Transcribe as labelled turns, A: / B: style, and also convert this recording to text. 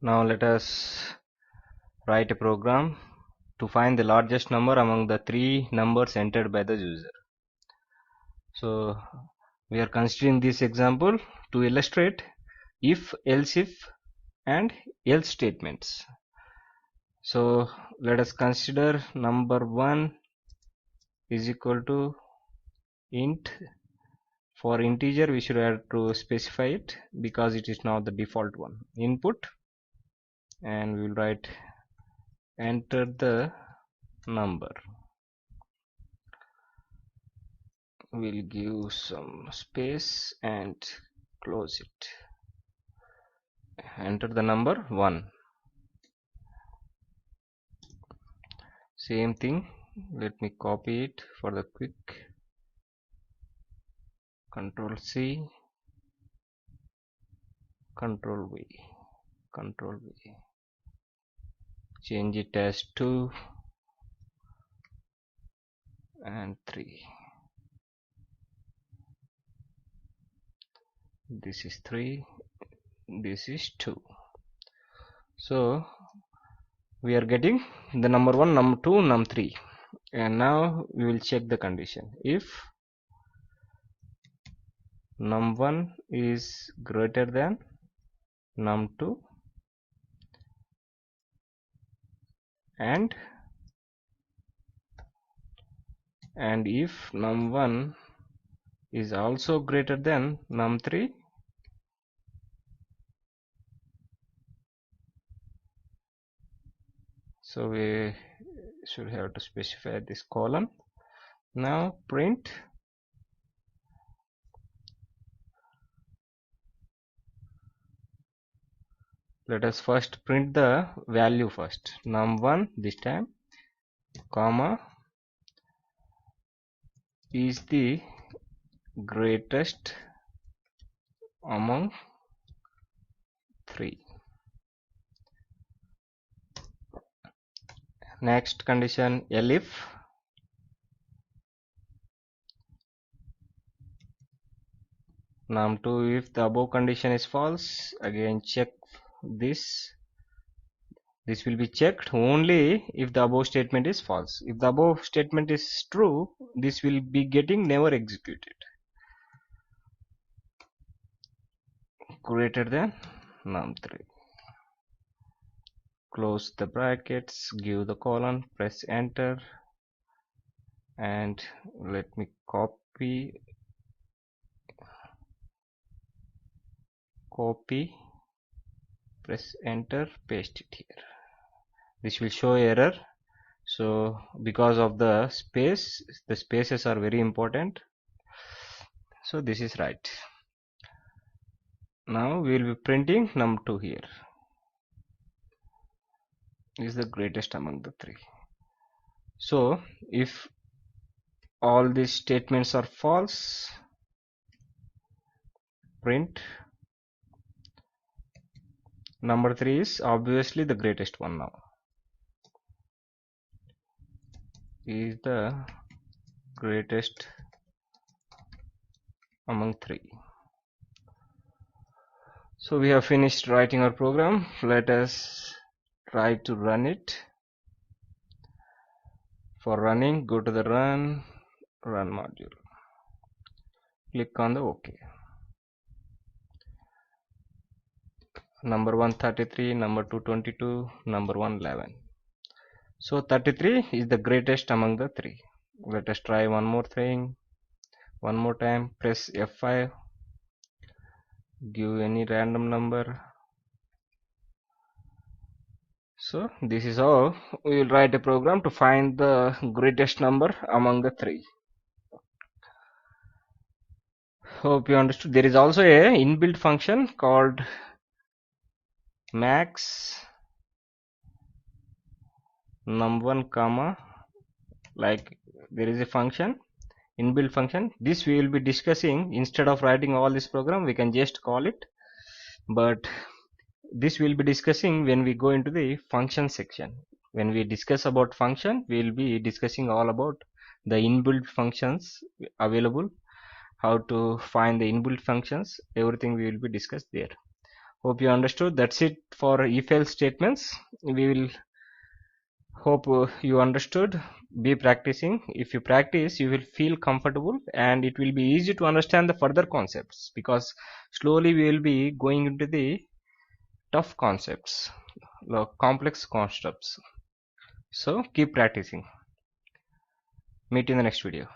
A: Now let us write a program to find the largest number among the three numbers entered by the user. So we are considering this example to illustrate if, else if and else statements. So let us consider number 1 is equal to int. For integer we should have to specify it because it is now the default one. Input, and we will write enter the number. We'll give some space and close it. Enter the number 1. Same thing, let me copy it for the quick. Control C, Control V, Control V. Change it as 2 and 3. This is 3, this is 2. So we are getting the number 1, number 2, number 3, and now we will check the condition. If num1 is greater than num2 and if num1 is also greater than num3, so we should have to specify this colon. Now print let us first print the value first, num1 this time, comma, is the greatest among 3. Next condition, elif num2, if the above condition is false, again check this. This will be checked only if the above statement is false. If the above statement is true, this will be getting never executed. Greater than num3. Close the brackets, give the colon, press enter, and let me copy, press enter, paste it here. This will show error. So because of the space, the spaces are very important. So this is right. Now we will be printing num2 here. Is the greatest among the 3. So if all these statements are false, print number 3 is obviously the greatest one. Now is the greatest among 3. So we have finished writing our program. Let us try to run it. For running, go to the run module, click on the OK. Number 1 33, number 2 22, number 1 11. So 33 is the greatest among the 3. Let us try one more thing. One more time, press F5, give any random number. So this is how we will write a program to find the greatest number among the 3. Hope you understood. There is also a inbuilt function called max num1 comma, like there is a function, inbuilt function. This we will be discussing. Instead of writing all this program, we can just call it, but this will be discussing when we go into the function section. When we discuss about function, we will be discussing all about the inbuilt functions available, how to find the inbuilt functions, everything we will be discussed there. Hope you understood. That's it for if else statements. We will hope you understood. Be practicing. If you practice, you will feel comfortable and it will be easy to understand the further concepts, because slowly we will be going into the tough concepts, the complex concepts. So keep practicing. Meet you in the next video.